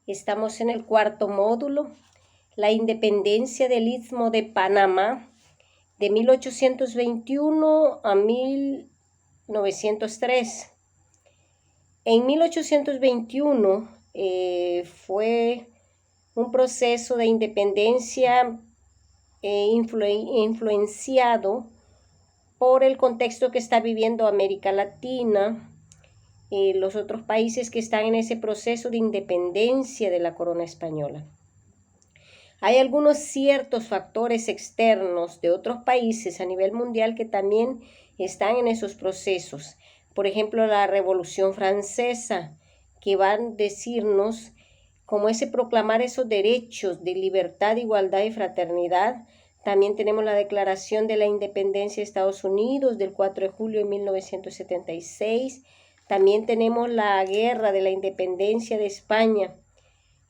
Estamos en el cuarto módulo, la independencia del Istmo de Panamá de 1821 a 1903. En 1821 fue un proceso de independencia influenciado por el contexto que está viviendo América Latina, los otros países que están en ese proceso de independencia de la corona española. Hay algunos ciertos factores externos de otros países a nivel mundial que también están en esos procesos. Por ejemplo, la Revolución Francesa, que va a decirnos cómo ese proclamar esos derechos de libertad, igualdad y fraternidad. También tenemos la Declaración de la Independencia de Estados Unidos del 4 de julio de 1976. También tenemos la Guerra de la Independencia de España,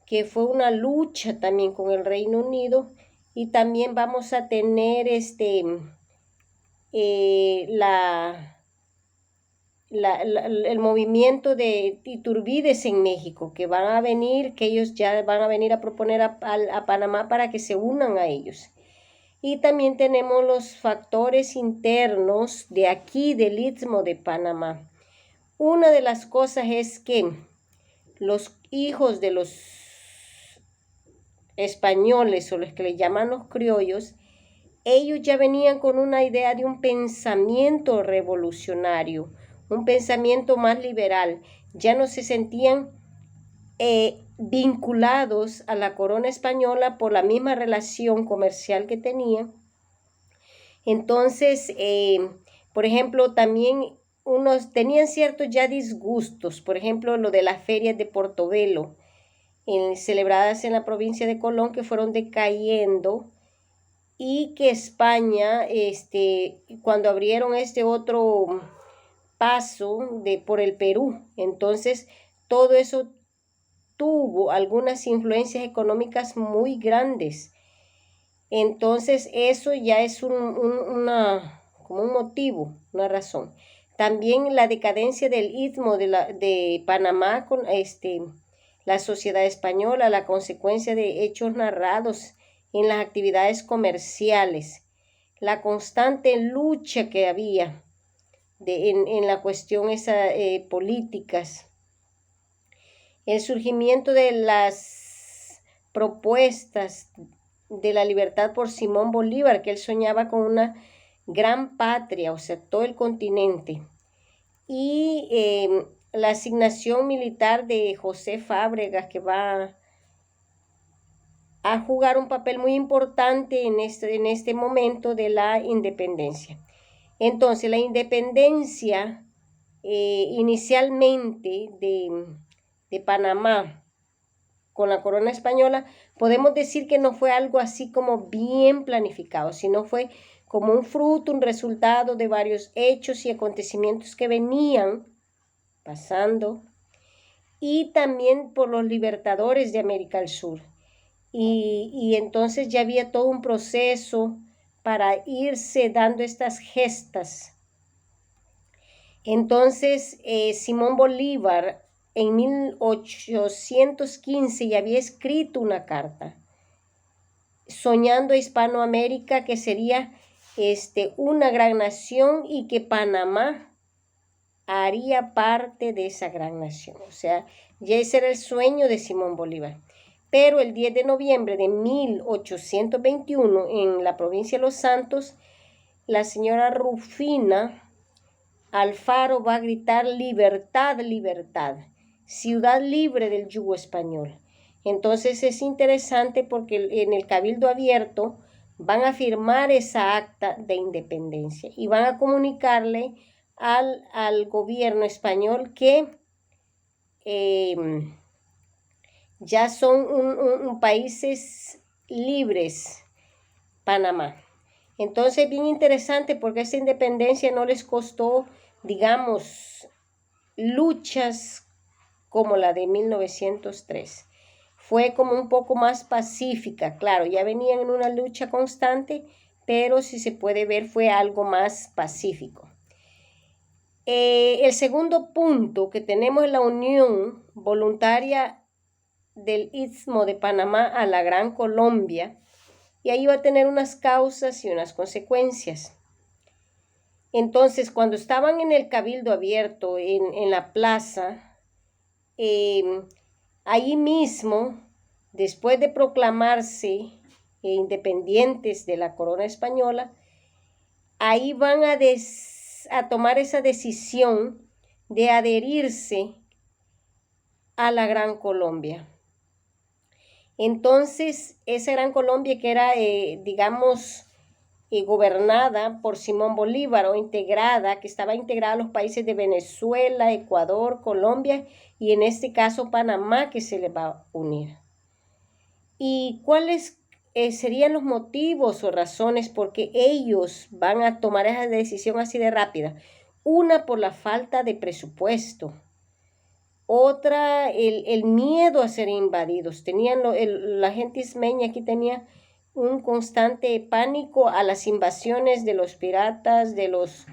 que fue una lucha también con el Reino Unido. Y también vamos a tener el movimiento de Iturbides en México, que van a venir, que ellos ya van a venir a proponer a Panamá para que se unan a ellos. Y también tenemos los factores internos de aquí, del Istmo de Panamá. Una de las cosas es que los hijos de los españoles, o los que le llaman los criollos, ellos ya venían con una idea de un pensamiento revolucionario, un pensamiento más liberal. Ya no se sentían vinculados a la corona española por la misma relación comercial que tenían. Entonces, por ejemplo, también unos tenían ciertos ya disgustos, por ejemplo, lo de las ferias de Portobelo, celebradas en la provincia de Colón, que fueron decayendo, y que España, cuando abrieron este otro paso por el Perú, entonces todo eso tuvo algunas influencias económicas muy grandes. Entonces eso ya es como un motivo, una razón. También la decadencia del Istmo de Panamá con la sociedad española, la consecuencia de hechos narrados en las actividades comerciales, la constante lucha que había en la cuestión políticas, el surgimiento de las propuestas de la libertad por Simón Bolívar, que él soñaba con una gran patria, o sea, todo el continente, y la asignación militar de José Fábregas, que va a jugar un papel muy importante en este momento de la independencia. Entonces, la independencia inicialmente de Panamá con la corona española, podemos decir que no fue algo así como bien planificado, sino fue como un fruto, un resultado de varios hechos y acontecimientos que venían pasando, y también por los libertadores de América del Sur. Y entonces ya había todo un proceso para irse dando estas gestas. Entonces, Simón Bolívar en 1815 ya había escrito una carta soñando a Hispanoamérica, que sería una gran nación y que Panamá haría parte de esa gran nación. O sea, ya ese era el sueño de Simón Bolívar. Pero el 10 de noviembre de 1821, en la provincia de Los Santos, la señora Rufina Alfaro va a gritar: libertad, libertad, ciudad libre del yugo español. Entonces es interesante porque en el Cabildo Abierto van a firmar esa acta de independencia y van a comunicarle al gobierno español que ya son países libres, Panamá. Entonces, bien interesante porque esa independencia no les costó, digamos, luchas como la de 1903. Fue como un poco más pacífica, claro, ya venían en una lucha constante, pero si se puede ver fue algo más pacífico. El segundo punto que tenemos es la unión voluntaria del Istmo de Panamá a la Gran Colombia, y ahí va a tener unas causas y unas consecuencias. Entonces, cuando estaban en el Cabildo Abierto, en la plaza, ahí mismo, después de proclamarse independientes de la corona española, ahí van a tomar esa decisión de adherirse a la Gran Colombia. Entonces, esa Gran Colombia que era, digamos, gobernada por Simón Bolívar, o integrada, que estaba integrada a los países de Venezuela, Ecuador, Colombia y en este caso Panamá, que se le va a unir. ¿Y cuáles serían los motivos o razones por qué ellos van a tomar esa decisión así de rápida? Una, por la falta de presupuesto. Otra, el miedo a ser invadidos. La gente ismeña aquí tenía un constante pánico a las invasiones de los piratas, de los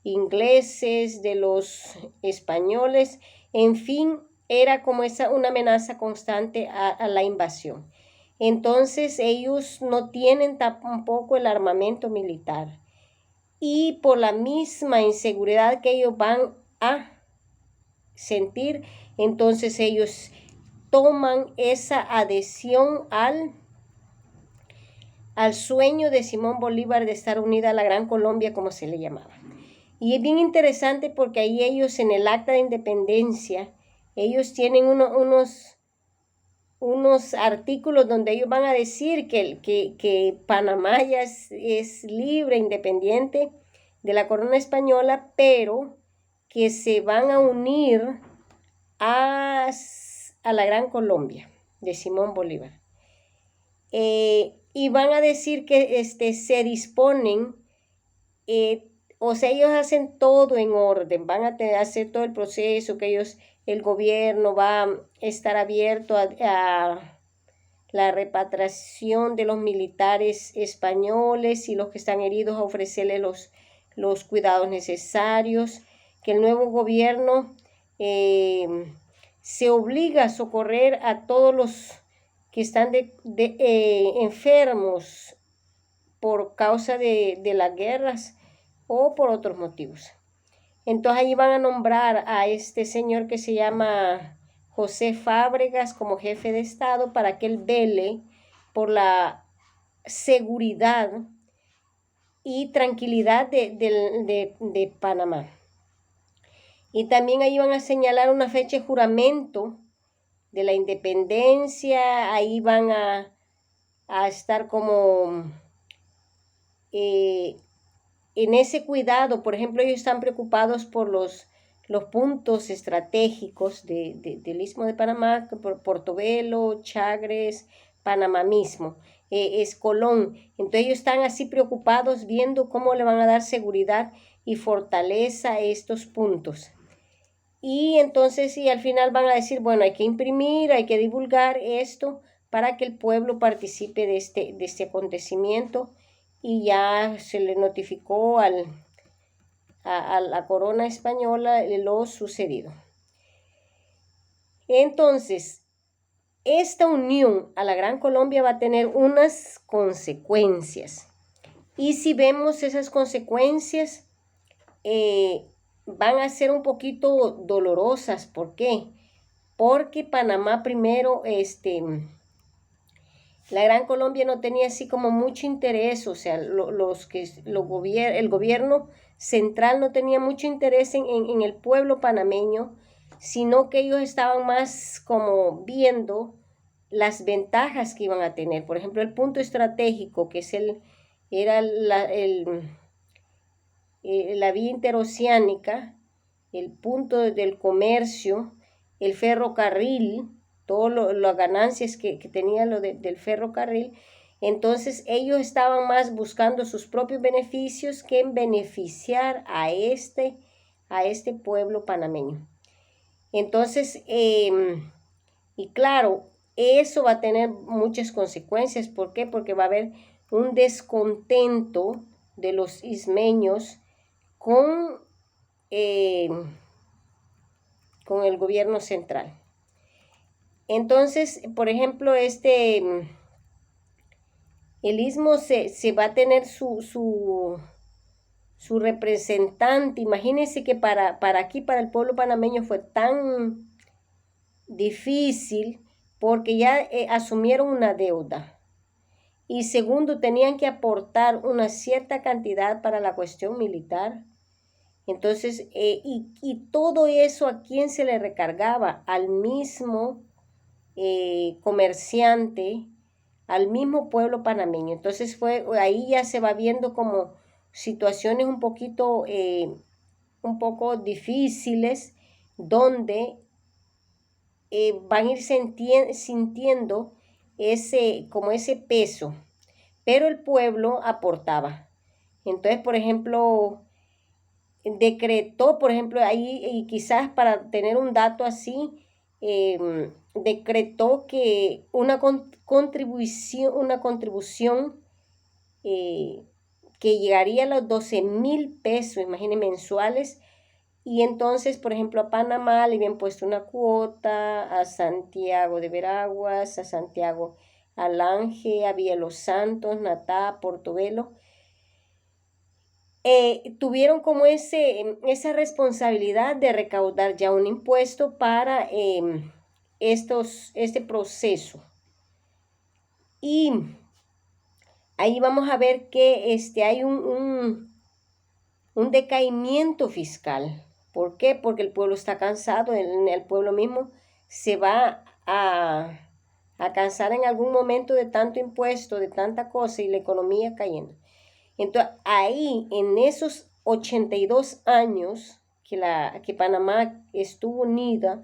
ingleses, de los españoles. En fin, era como una amenaza constante a la invasión. Entonces ellos no tienen tampoco el armamento militar. Y por la misma inseguridad que ellos van a sentir, entonces ellos toman esa adhesión al sueño de Simón Bolívar de estar unida a la Gran Colombia, como se le llamaba. Y es bien interesante porque ahí ellos, en el acta de independencia, ellos tienen unos artículos donde ellos van a decir que Panamá ya es libre, independiente de la corona española, pero que se van a unir a la Gran Colombia de Simón Bolívar. Y van a decir que se disponen, o sea, ellos hacen todo en orden, van a hacer todo el proceso, que el gobierno va a estar abierto a la repatriación de los militares españoles y los que están heridos, a ofrecerles los cuidados necesarios, que el nuevo gobierno se obliga a socorrer a todos los que están enfermos por causa de las guerras o por otros motivos. Entonces ahí van a nombrar a este señor que se llama José Fábregas como jefe de Estado, para que él vele por la seguridad y tranquilidad de Panamá. Y también ahí van a señalar una fecha de juramento de la independencia. Ahí van a estar como en ese cuidado. Por ejemplo, ellos están preocupados por los puntos estratégicos del Istmo de Panamá, por Portobelo, Chagres, Panamá mismo, es Colón. Entonces ellos están así preocupados viendo cómo le van a dar seguridad y fortaleza a estos puntos. Y entonces, y al final van a decir, bueno, hay que imprimir, hay que divulgar esto para que el pueblo participe de este acontecimiento, y ya se le notificó a la corona española lo sucedido. Entonces, esta unión a la Gran Colombia va a tener unas consecuencias. Y si vemos esas consecuencias, van a ser un poquito dolorosas. ¿Por qué? Porque Panamá primero, la Gran Colombia no tenía así como mucho interés, o sea, el gobierno central no tenía mucho interés en el pueblo panameño, sino que ellos estaban más como viendo las ventajas que iban a tener. Por ejemplo, el punto estratégico, que era la vía interoceánica, el punto del comercio, el ferrocarril, todas las ganancias que tenía del ferrocarril. Entonces ellos estaban más buscando sus propios beneficios que en beneficiar a este pueblo panameño. Entonces, y claro, eso va a tener muchas consecuencias. ¿Por qué? Porque va a haber un descontento de los ismeños con el gobierno central. Entonces, por ejemplo, el istmo se va a tener su representante. Imagínense que para aquí, para el pueblo panameño, fue tan difícil porque ya asumieron una deuda. Y segundo, tenían que aportar una cierta cantidad para la cuestión militar. Entonces, y todo eso, ¿a quién se le recargaba? Al mismo comerciante, al mismo pueblo panameño. Entonces ahí ya se va viendo como situaciones un poco difíciles, donde van a ir sintiendo como ese peso, pero el pueblo aportaba. Entonces, por ejemplo, decretó, por ejemplo, ahí, y quizás para tener un dato así, decretó que una contribución que llegaría a los 12,000 pesos, imagínense, mensuales. Y entonces, por ejemplo, a Panamá le habían puesto una cuota, a Santiago de Veraguas, a Santiago Alange, a Villa Los Santos, Natá, Portobelo. Tuvieron como esa responsabilidad de recaudar ya un impuesto para este proceso. Y ahí vamos a ver que hay un decaimiento fiscal. ¿Por qué? Porque el pueblo está cansado, el pueblo mismo se va a cansar en algún momento de tanto impuesto, de tanta cosa, y la economía cayendo. Entonces, ahí, en esos 82 años que Panamá estuvo unida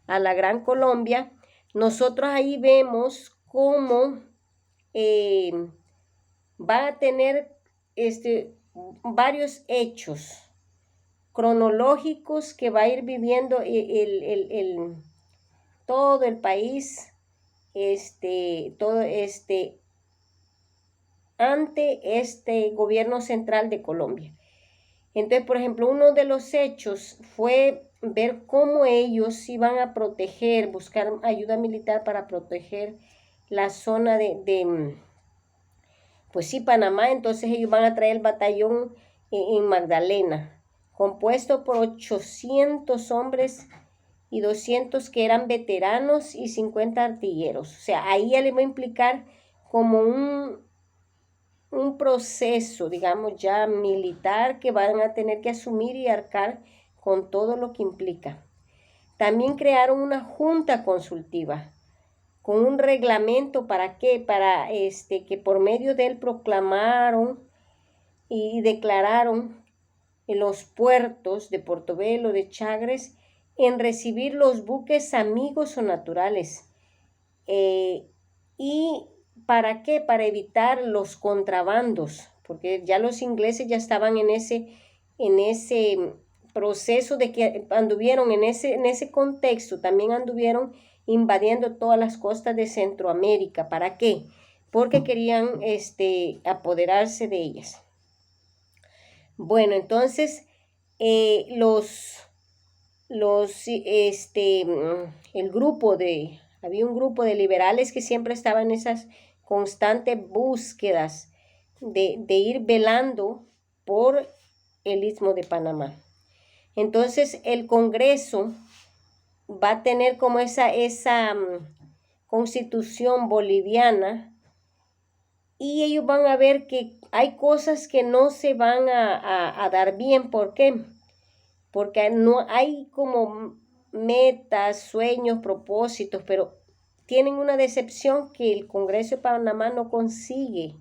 a la Gran Colombia, nosotros ahí vemos cómo va a tener varios hechos cronológicos que va a ir viviendo todo el país, ante este gobierno central de Colombia. Entonces, por ejemplo, uno de los hechos fue ver cómo ellos iban a proteger, buscar ayuda militar para proteger la zona pues sí, Panamá. Entonces ellos van a traer el batallón en Magdalena, compuesto por 800 hombres y 200 que eran veteranos y 50 artilleros. O sea, ahí ya le va a implicar como un proceso, digamos, ya militar, que van a tener que asumir y arcar con todo lo que implica. También crearon una junta consultiva con un reglamento. ¿Para qué? Para que por medio de él proclamaron y declararon en los puertos de Portobelo, de Chagres, en recibir los buques amigos o naturales. ¿Y para qué? Para evitar los contrabandos, porque ya los ingleses ya estaban en ese proceso de que anduvieron en ese contexto, también anduvieron invadiendo todas las costas de Centroamérica. ¿Para qué? Porque querían apoderarse de ellas. Bueno, entonces había un grupo de liberales que siempre estaban en esas constantes búsquedas de ir velando por el Istmo de Panamá. Entonces el Congreso va a tener como esa constitución boliviana, y ellos van a ver que hay cosas que no se van a dar bien. ¿Por qué? Porque no hay como metas, sueños, propósitos, pero tienen una decepción que el Congreso de Panamá no consigue.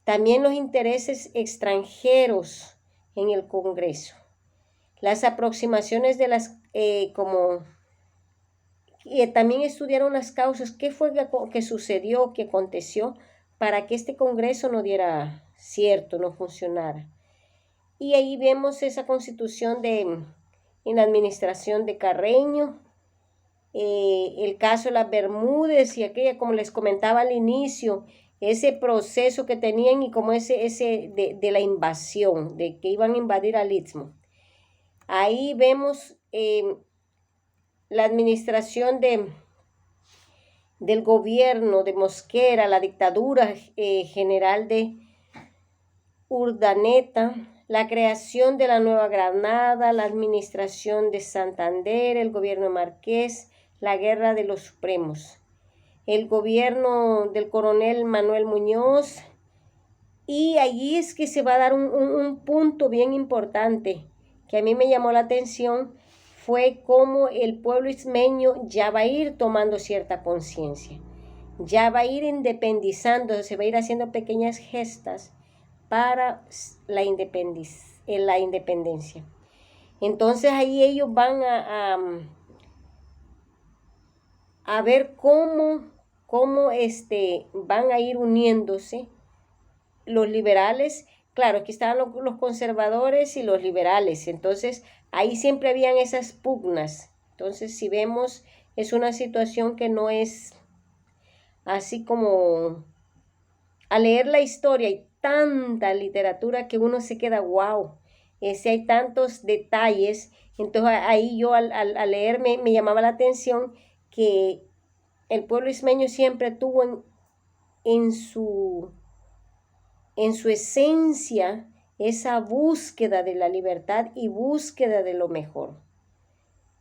También los intereses extranjeros en el Congreso. Las aproximaciones de también estudiaron las causas, qué fue que sucedió, que aconteció, para que este Congreso no diera cierto, no funcionara. Y ahí vemos esa constitución en la administración de Carreño, el caso de las Bermúdez y aquella, como les comentaba al inicio, ese proceso que tenían, y como ese de la invasión, de que iban a invadir al Istmo. Ahí vemos la administración del gobierno de Mosquera, la dictadura general de Urdaneta, la creación de la Nueva Granada, la administración de Santander, el gobierno de Márquez, la guerra de los Supremos, el gobierno del coronel Manuel Muñoz, y allí es que se va a dar un punto bien importante que a mí me llamó la atención, fue cómo el pueblo ismeño ya va a ir tomando cierta conciencia, ya va a ir independizando, se va a ir haciendo pequeñas gestas para la independencia. Entonces ahí ellos van a ver cómo van a ir uniéndose los liberales. Claro, aquí estaban los conservadores y los liberales, entonces ahí siempre habían esas pugnas. Entonces, si vemos, es una situación que no es así como al leer la historia, hay tanta literatura que uno se queda wow, hay tantos detalles. Entonces ahí yo al leer me llamaba la atención que el pueblo ismeño siempre tuvo en su esencia esa búsqueda de la libertad y búsqueda de lo mejor.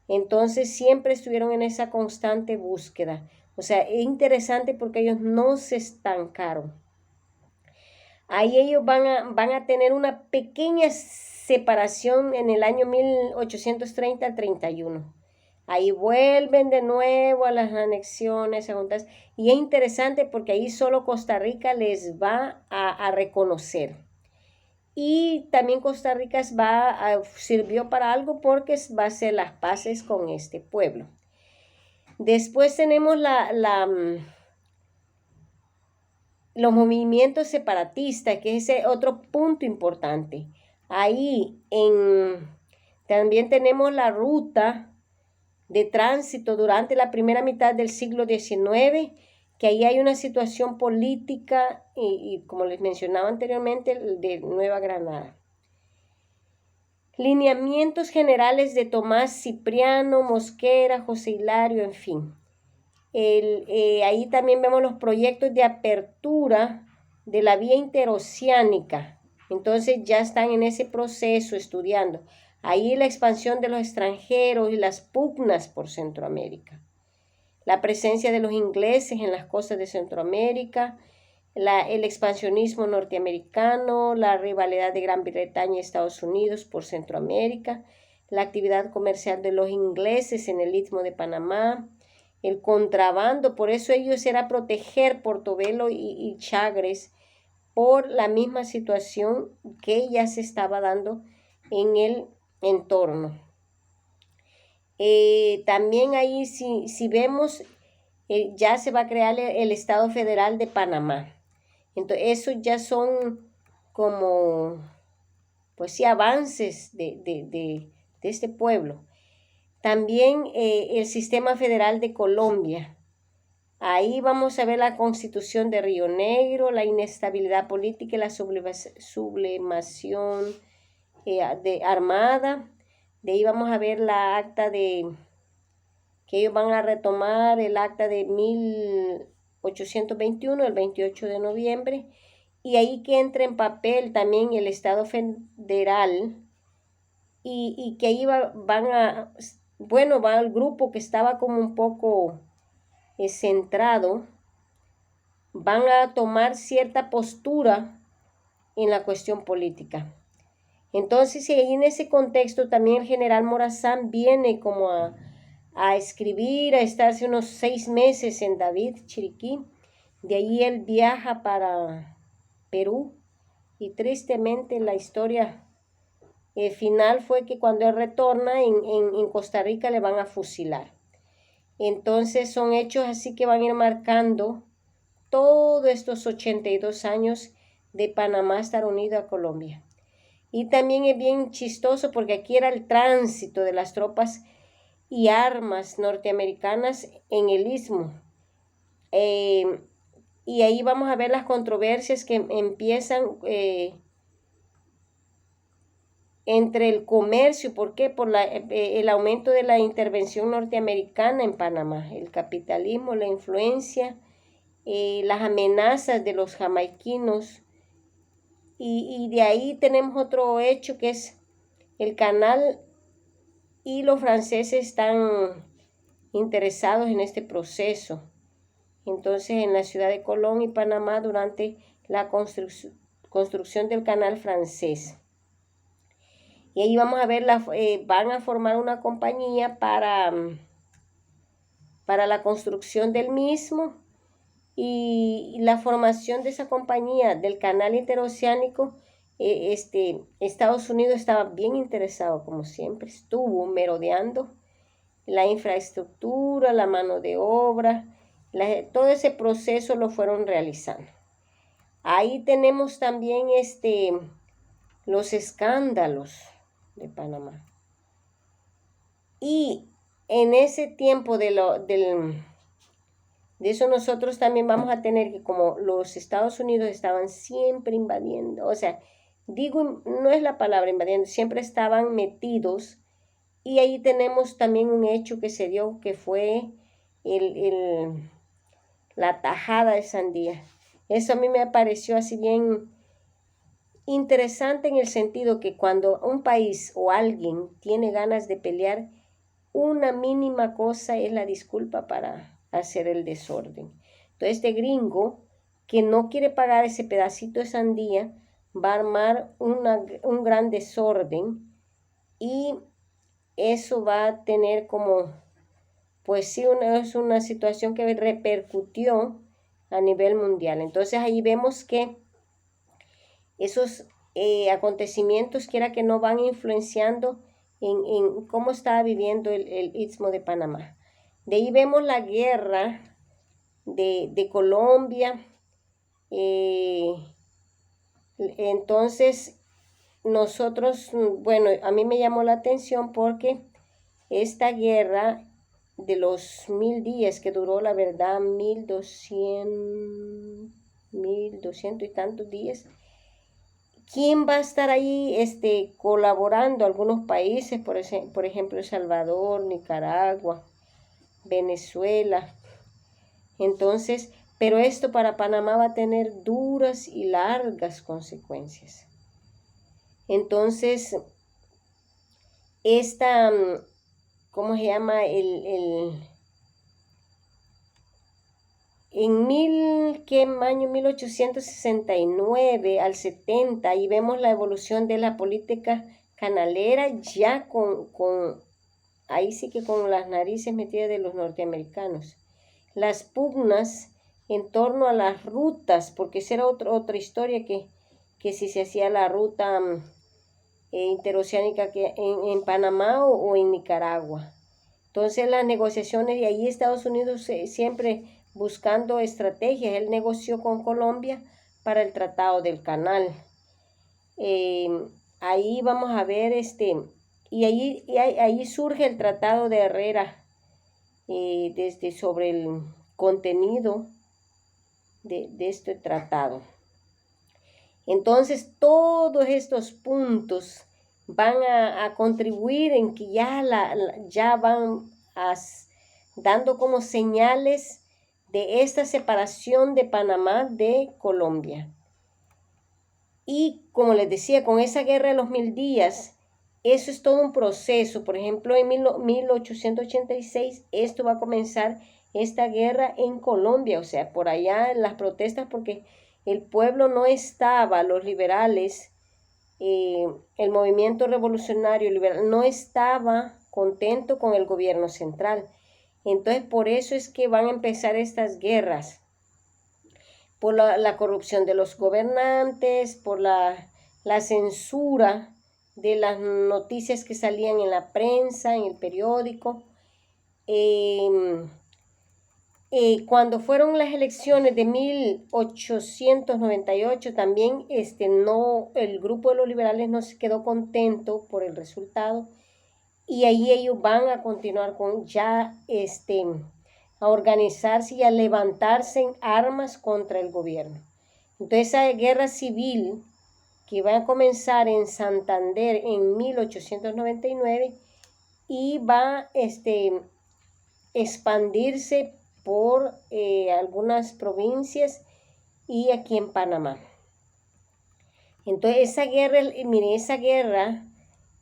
Entonces siempre estuvieron en esa constante búsqueda. O sea, es interesante porque ellos no se estancaron. Ahí ellos van a tener una pequeña separación en el año 1830 al 31. Ahí vuelven de nuevo a las anexiones, a juntas, y es interesante porque ahí solo Costa Rica les va a reconocer. Y también Costa Rica sirvió para algo porque va a hacer las paces con este pueblo. Después tenemos los movimientos separatistas, que es ese otro punto importante. Ahí también tenemos la ruta de tránsito durante la primera mitad del siglo XIX, que ahí hay una situación política y como les mencionaba anteriormente, de Nueva Granada. Lineamientos generales de Tomás Cipriano, Mosquera, José Hilario, en fin. Ahí también vemos los proyectos de apertura de la vía interoceánica. Entonces ya están en ese proceso estudiando. Ahí la expansión de los extranjeros y las pugnas por Centroamérica. La presencia de los ingleses en las costas de Centroamérica, el expansionismo norteamericano, la rivalidad de Gran Bretaña y Estados Unidos por Centroamérica, la actividad comercial de los ingleses en el Istmo de Panamá, el contrabando. Por eso ellos era proteger Portobelo y Chagres por la misma situación que ya se estaba dando en el entorno. También ahí si vemos, ya se va a crear el Estado Federal de Panamá. Entonces, esos ya son como, pues sí, avances de este pueblo. También el Sistema Federal de Colombia. Ahí vamos a ver la Constitución de Río Negro, la inestabilidad política y la sublimación armada. De ahí vamos a ver la acta que ellos van a retomar, el acta de 1821, el 28 de noviembre, y ahí que entra en papel también el Estado Federal, y que ahí va el grupo que estaba como un poco centrado, van a tomar cierta postura en la cuestión política. Entonces, ahí en ese contexto también el general Morazán viene como a escribir, a estarse unos 6 meses en David, Chiriquí. De ahí él viaja para Perú y tristemente la historia final fue que cuando él retorna en Costa Rica le van a fusilar. Entonces son hechos así que van a ir marcando todos estos 82 años de Panamá estar unido a Colombia. Y también es bien chistoso porque aquí era el tránsito de las tropas y armas norteamericanas en el Istmo. Y ahí vamos a ver las controversias que empiezan entre el comercio. ¿Por qué? Por el aumento de la intervención norteamericana en Panamá, el capitalismo, la influencia, las amenazas de los jamaiquinos. Y de ahí tenemos otro hecho que es el canal, y los franceses están interesados en este proceso. Entonces, en la ciudad de Colón y Panamá, durante la construcción del canal francés. Y ahí vamos a ver, van a formar una compañía para la construcción del mismo, y la formación de esa compañía del canal interoceánico. Estados Unidos estaba bien interesado, como siempre, estuvo merodeando la infraestructura, la mano de obra, todo ese proceso lo fueron realizando. Ahí tenemos también los escándalos de Panamá. Y en ese tiempo de eso nosotros también vamos a tener que, como los Estados Unidos estaban siempre invadiendo, o sea, no es la palabra invadiendo, siempre estaban metidos. Y ahí tenemos también un hecho que se dio, que fue la tajada de sandía. Eso a mí me pareció así bien interesante, en el sentido que cuando un país o alguien tiene ganas de pelear, una mínima cosa es la disculpa para hacer el desorden. Entonces, este gringo que no quiere pagar ese pedacito de sandía va a armar un gran desorden, y eso va a tener como, pues sí, es una situación que repercutió a nivel mundial. Entonces ahí vemos que esos acontecimientos, quiera que no, van influenciando en cómo estaba viviendo el Istmo de Panamá. De ahí vemos la guerra de Colombia. Entonces nosotros, bueno, a mí me llamó la atención porque esta guerra de los 1000 días, que duró, la verdad, 1200 y tantos días, ¿quién va a estar ahí colaborando? Algunos países, por ejemplo, El Salvador, Nicaragua, Venezuela. Entonces, pero esto para Panamá va a tener duras y largas consecuencias. Entonces, ¿cómo se llama? En año 1869 al 70, y vemos la evolución de la política canalera, ya ahí sí que con las narices metidas de los norteamericanos. Las pugnas en torno a las rutas, porque esa era otra historia, que si se hacía la ruta interoceánica en Panamá o en Nicaragua. Entonces las negociaciones, y ahí Estados Unidos siempre buscando estrategias. Él negoció con Colombia para el Tratado del Canal. Ahí vamos a ver y ahí surge el Tratado de Herrera, sobre el contenido de este tratado. Entonces, todos estos puntos van a contribuir en que ya van dando como señales de esta separación de Panamá de Colombia. Y como les decía, con esa guerra de los 1000 días, eso es todo un proceso. Por ejemplo, en 1886, esto va a comenzar, esta guerra en Colombia, o sea, por allá en las protestas, porque el pueblo no estaba, los liberales, el movimiento revolucionario liberal no estaba contento con el gobierno central. Entonces, por eso es que van a empezar estas guerras, por la corrupción de los gobernantes, por la censura de las noticias que salían en la prensa, en el periódico. Cuando fueron las elecciones de 1898, también el grupo de los liberales no se quedó contento por el resultado, y ahí ellos van a continuar con a organizarse y a levantarse en armas contra el gobierno. Entonces esa guerra civil que va a comenzar en Santander en 1899 y va a expandirse por algunas provincias y aquí en Panamá. Entonces esa guerra, miren, esa guerra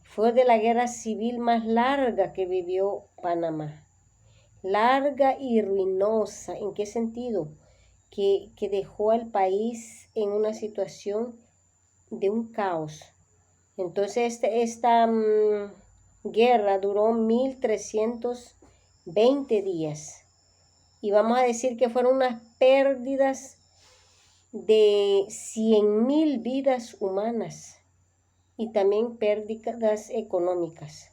fue de la guerra civil más larga que vivió Panamá. Larga y ruinosa. ¿En qué sentido? Que dejó al país en una situación de un caos. Entonces esta guerra duró 1320 días. Y vamos a decir que fueron unas pérdidas de 100,000 vidas humanas y también pérdidas económicas.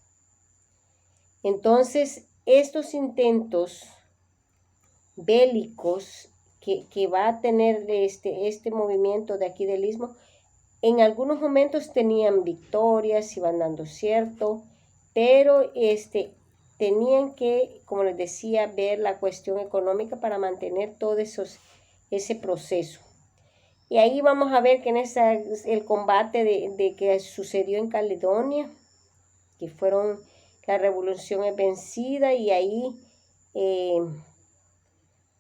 Entonces, estos intentos bélicos que va a tener este movimiento de aquí del Istmo, en algunos momentos tenían victorias, iban dando cierto, pero tenían que, como les decía, ver la cuestión económica para mantener todo ese proceso. Y ahí vamos a ver que en el combate de que sucedió en Caledonia, que fueron, la revolución es vencida y ahí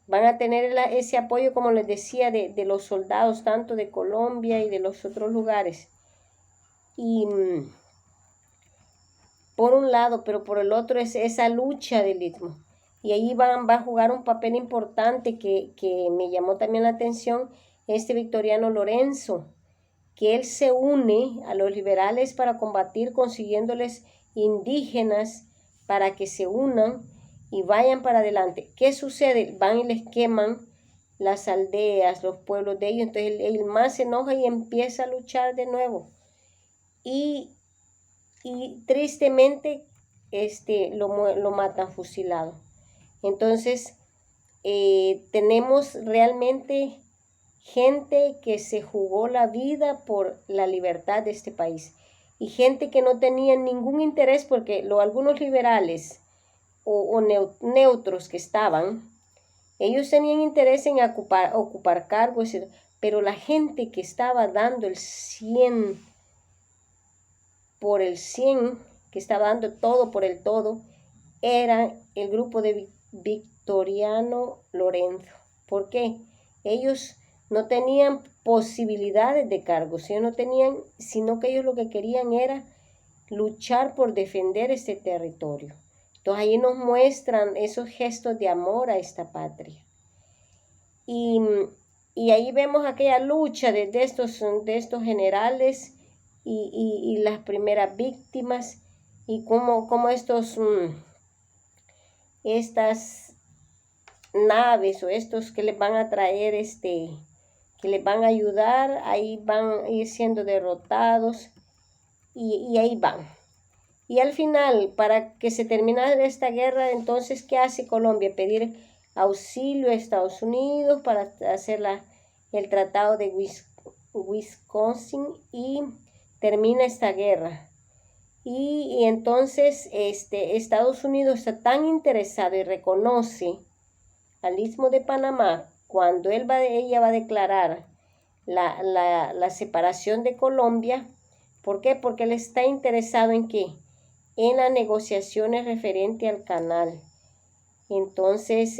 van a tener ese apoyo, como les decía, de los soldados, tanto de Colombia y de los otros lugares. Y por un lado, pero por el otro es esa lucha del Istmo. Y ahí va a jugar un papel importante que me llamó también la atención, Victoriano Lorenzo, que él se une a los liberales para combatir, consiguiéndoles indígenas para que se unan y vayan para adelante. ¿Qué sucede? Van y les queman las aldeas, los pueblos de ellos, entonces él más se enoja y empieza a luchar de nuevo. Y tristemente lo matan fusilado. Entonces tenemos realmente gente que se jugó la vida por la libertad de este país y gente que no tenía ningún interés, porque algunos liberales o neutros que estaban, ellos tenían interés en ocupar cargos, pero la gente que estaba dando el 100 por el 100, que estaba dando todo por el todo, era el grupo de Victoriano Lorenzo. ¿Por qué? Ellos no tenían posibilidades de cargos, ellos no tenían, sino que ellos lo que querían era luchar por defender este territorio. Entonces ahí nos muestran esos gestos de amor a esta patria. Y ahí vemos aquella lucha de estos generales y las primeras víctimas y cómo estas naves o estos que les van a traer, que les van a ayudar, ahí van a ir siendo derrotados y ahí van. Y al final, para que se terminara esta guerra, entonces, ¿qué hace Colombia? Pedir auxilio a Estados Unidos para hacer el tratado de Wisconsin y termina esta guerra. Y entonces Estados Unidos está tan interesado y reconoce al Istmo de Panamá cuando ella va a declarar la separación de Colombia. ¿Por qué? Porque él está interesado en ¿qué? En las negociaciones referente al canal. Entonces,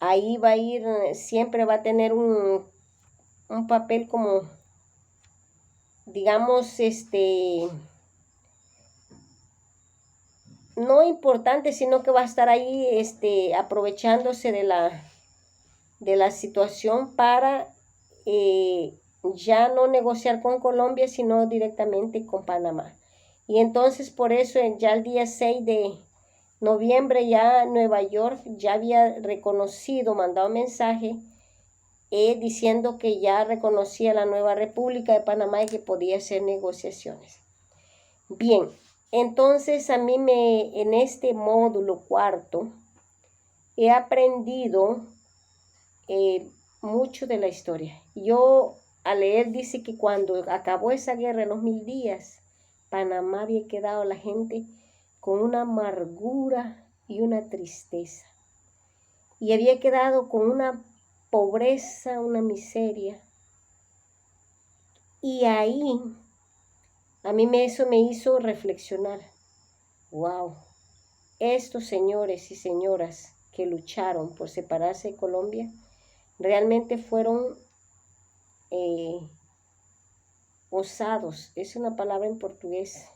ahí va a ir, siempre va a tener un papel como, digamos, no importante, sino que va a estar ahí, aprovechándose de la situación para ya no negociar con Colombia, sino directamente con Panamá. Y entonces por eso ya el día 6 de noviembre ya Nueva York ya había reconocido, mandado mensaje diciendo que ya reconocía la nueva República de Panamá y que podía hacer negociaciones. Bien, entonces a mí en este módulo cuarto he aprendido mucho de la historia. Yo al leer dice que cuando acabó esa guerra en los 1000 días, Panamá había quedado la gente con una amargura y una tristeza. Y había quedado con una pobreza, una miseria. Y ahí a mí eso me hizo reflexionar. Wow, estos señores y señoras que lucharon por separarse de Colombia realmente fueron osados. Es una palabra en portugués.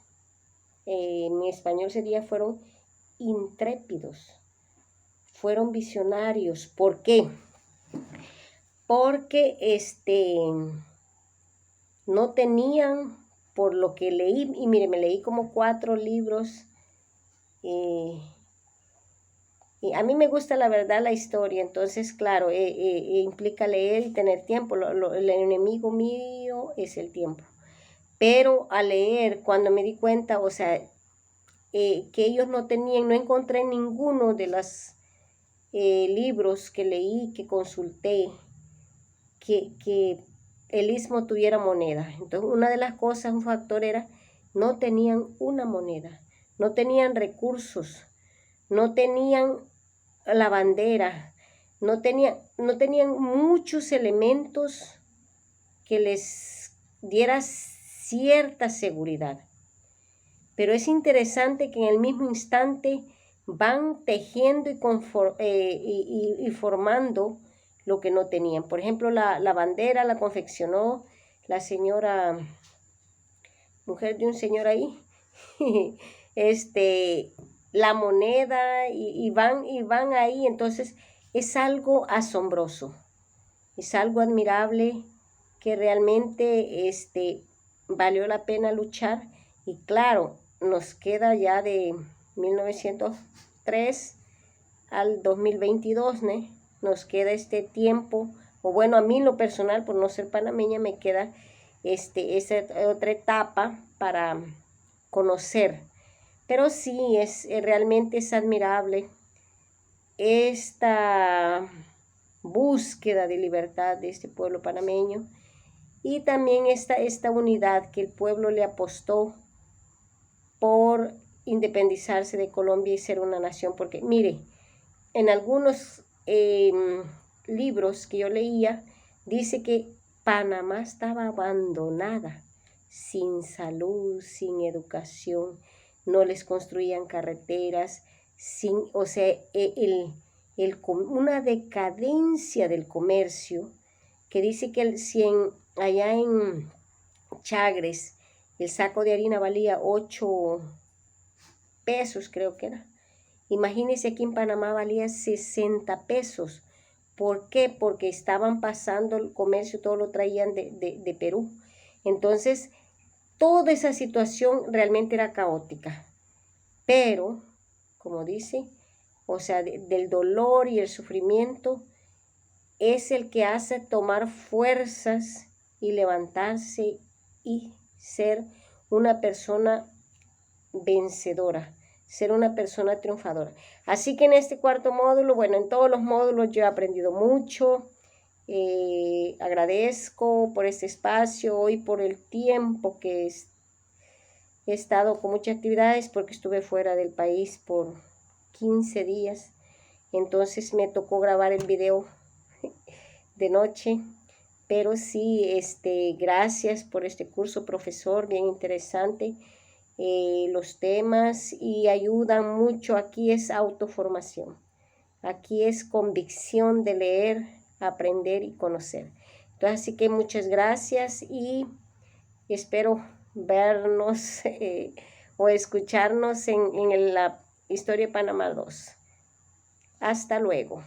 En español sería fueron intrépidos, fueron visionarios. ¿Por qué? Porque no tenían, por lo que leí, y mire, me leí como 4 libros, y a mí me gusta la verdad la historia, entonces claro, implica leer y tener tiempo. El enemigo mío es el tiempo. Pero al leer, cuando me di cuenta, o sea, que ellos no tenían, no encontré ninguno de los libros que leí, que consulté, que el istmo tuviera moneda. Entonces, una de las cosas, un factor era, no tenían una moneda, no tenían recursos, no tenían la bandera, no tenían muchos elementos que les diera cierta seguridad. Pero es interesante que en el mismo instante van tejiendo y formando lo que no tenían. Por ejemplo, la bandera la confeccionó la señora, mujer de un señor ahí, la moneda y van ahí. Entonces es algo asombroso, es algo admirable que realmente valió la pena luchar. Y claro, nos queda ya de 1903 al 2022, ¿no? Nos queda este tiempo, o bueno, a mí en lo personal, por no ser panameña, me queda esa otra etapa para conocer. Pero sí, realmente es admirable esta búsqueda de libertad de este pueblo panameño, y también esta unidad que el pueblo le apostó por independizarse de Colombia y ser una nación. Porque mire, en algunos libros que yo leía, dice que Panamá estaba abandonada, sin salud, sin educación, no les construían carreteras, o sea, una decadencia del comercio, que dice que allá en Chagres el saco de harina valía 8 pesos, creo que era. Imagínense, aquí en Panamá valía 60 pesos. ¿Por qué? Porque estaban pasando el comercio, todo lo traían de Perú. Entonces, toda esa situación realmente era caótica. Pero, como dice, o sea, del dolor y el sufrimiento es el que hace tomar fuerzas y levantarse y ser una persona vencedora, ser una persona triunfadora. Así que en este 4º módulo, bueno, en todos los módulos yo he aprendido mucho. Agradezco por este espacio, hoy por el tiempo que he estado con muchas actividades, porque estuve fuera del país por 15 días. Entonces me tocó grabar el video de noche. Pero sí, gracias por este curso, profesor, bien interesante. Los temas y ayudan mucho. Aquí es autoformación, aquí es convicción de leer, aprender y conocer. Entonces, así que muchas gracias y espero vernos o escucharnos en la Historia de Panamá 2. Hasta luego.